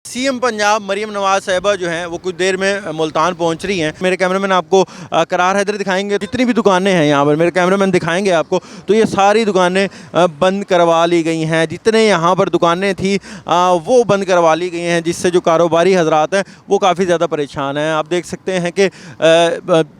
CM Punjab Maryam Nawaz साहिबा जो हैं वो कुछ देर में मुल्तान पहुंच रही हैं। मेरे कैमरामैन आपको करार हैदर दिखाएंगे। जितनी भी दुकानें हैं यहाँ पर मेरे कैमरामैन दिखाएंगे आपको, तो ये सारी दुकानें बंद करवा ली गई हैं। जितने यहाँ पर दुकानें थी वो बंद करवा ली गई हैं, जिससे जो कारोबारी हजरात हैं वो काफ़ी ज़्यादा परेशान हैं। आप देख सकते हैं कि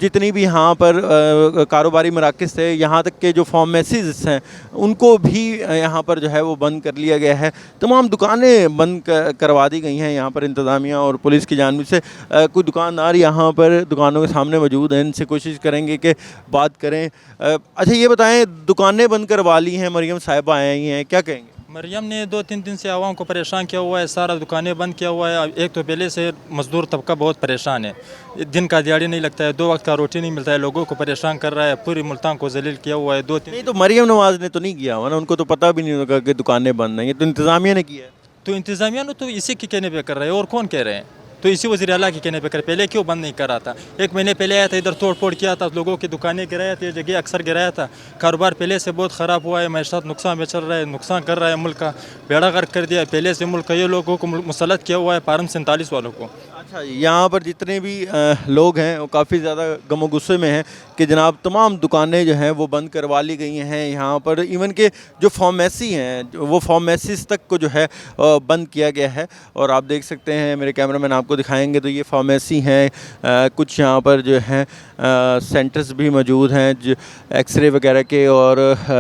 जितनी भी यहाँ पर कारोबारी मराकज़ थे, यहाँ तक के जो फार्मेसीज़ हैं उनको भी यहाँ पर जो है वो बंद कर लिया गया है। तमाम दुकानें बंद करवा दी गई हैं यहाँ पर इंतज़ामिया और पुलिस की जानिब से। कुछ दुकानदार यहाँ पर दुकानों के सामने मौजूद हैं, इनसे कोशिश करेंगे कि बात करें। अच्छा ये बताएं, दुकानें बंद करवा ली हैं, मरीम साहिबा आई हैं, क्या कहेंगे? मरियम ने 2-3 दिन से आवाम को परेशान किया हुआ है, सारा दुकानें बंद किया हुआ है। एक तो पहले से मजदूर तबका बहुत परेशान है, दिन का दिहाड़ी नहीं लगता है, 2 वक्त का रोटी नहीं मिलता है, लोगों को परेशाान कर रहा है, पूरी मुल्तान को जलील किया हुआ है। 2-3 नहीं तो मरीम नवाज ने तो नहीं किया हुआ ना, उनको तो पता भी नहीं होगा कि दुकानें बंद हैं, ये तो इंतज़ामिया ने किया है। तो इंतज़ामिया ने तो इसी के कहने पे कर रहे हैं, और कौन कह रहे हैं? तो इसी वज़ीर आला के कहने पे कर, पहले क्यों बंद नहीं कर रहा था? 1 महीने पहले आया था, इधर तोड़ फोड़ किया था, लोगों की दुकानें गिराया था, जगह अक्सर गिराया था। कारोबार पहले से बहुत ख़राब हुआ है, मैशत नुकसान में चल रहा है, नुकसान कर रहा है, मुल्क का बेड़ा गर्क कर दिया पहले से। मुल्क ये लोगों को मुसल्लत किया हुआ है, पारम 47 वालों को। अच्छा, यहाँ पर जितने भी लोग हैं वो काफ़ी ज़्यादा गमो गुस्से में हैं कि जनाब तमाम दुकानें जो हैं वो बंद करवा ली गई हैं। यहाँ पर इवन के जो फार्मेसी हैं वो फार्मेसीज तक को जो है बंद किया गया है। और आप देख सकते हैं, मेरे कैमरामैन आपको दिखाएंगे, तो ये फार्मेसी हैं। कुछ यहाँ पर जो हैं सेंटर्स भी मौजूद हैं जो एक्सरे वगैरह के, और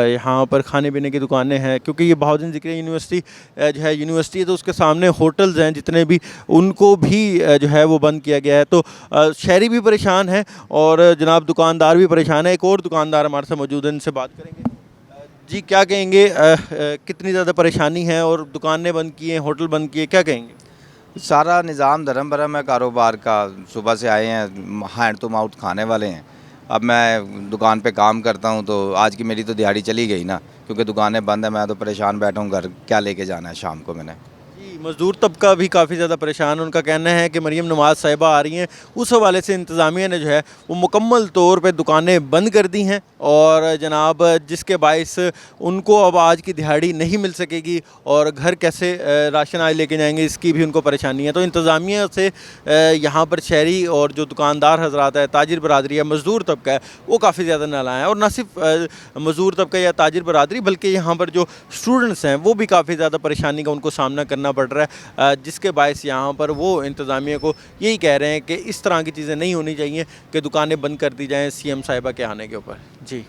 यहाँ पर खाने पीने की दुकानें हैं। क्योंकि ये बहाउद्दीन ज़िक्रिया यूनिवर्सिटी जो है यूनिवर्सिटी है, तो उसके सामने होटल्स हैं जितने भी, उनको भी जो है वो बंद किया गया है। तो शहरी भी परेशान हैं और जनाब दुकानदार भी परेशान है। एक और दुकानदार हमारे साथ मौजूद है, इनसे बात करेंगे। जी क्या कहेंगे, कितनी ज़्यादा परेशानी है और दुकानें बंद किए, होटल बंद किए, क्या कहेंगे? सारा निज़ाम धर्म भरम है कारोबार का। सुबह से आए हैं, हैंड टू माउथ खाने वाले हैं। अब मैं दुकान पे काम करता हूँ, तो आज की मेरी तो दिहाड़ी चली गई ना, क्योंकि दुकानें बंद है। मैं तो परेशान बैठा हूँ, घर क्या लेके जाना है शाम को मैंने। जी, मज़दूर तबका भी काफ़ी ज़्यादा परेशान है। उनका कहना है कि मरीम नवाज साहिबा आ रही हैं, उस हवाले से इंतज़ामिया ने जो है वो मुकम्मल तौर पे दुकानें बंद कर दी हैं, और जनाब जिसके बायस उनको अब आज की दिहाड़ी नहीं मिल सकेगी और घर कैसे राशन आज लेके जाएंगे, इसकी भी उनको परेशानी है। तो इंतज़ामिया से यहाँ पर शहरी और जो दुकानदार हजरात है, ताजिर बरादरी है, मज़दूर तबका है, वो काफ़ी ज़्यादा नालायक है। और न सिर्फ मज़दूर तबका या ताजिर बरादरी, बल्कि यहाँ पर जो स्टूडेंट्स हैं वो भी काफ़ी ज़्यादा परेशानी का उनको सामना करना पड़ रहा है, जिसके बायस यहाँ पर वो इंतज़ामिया को यही कह रहे हैं कि इस तरह की चीज़ें नहीं होनी चाहिए कि दुकानें बंद कर दी जाएँ सीएम साहिबा के आने के ऊपर। जी।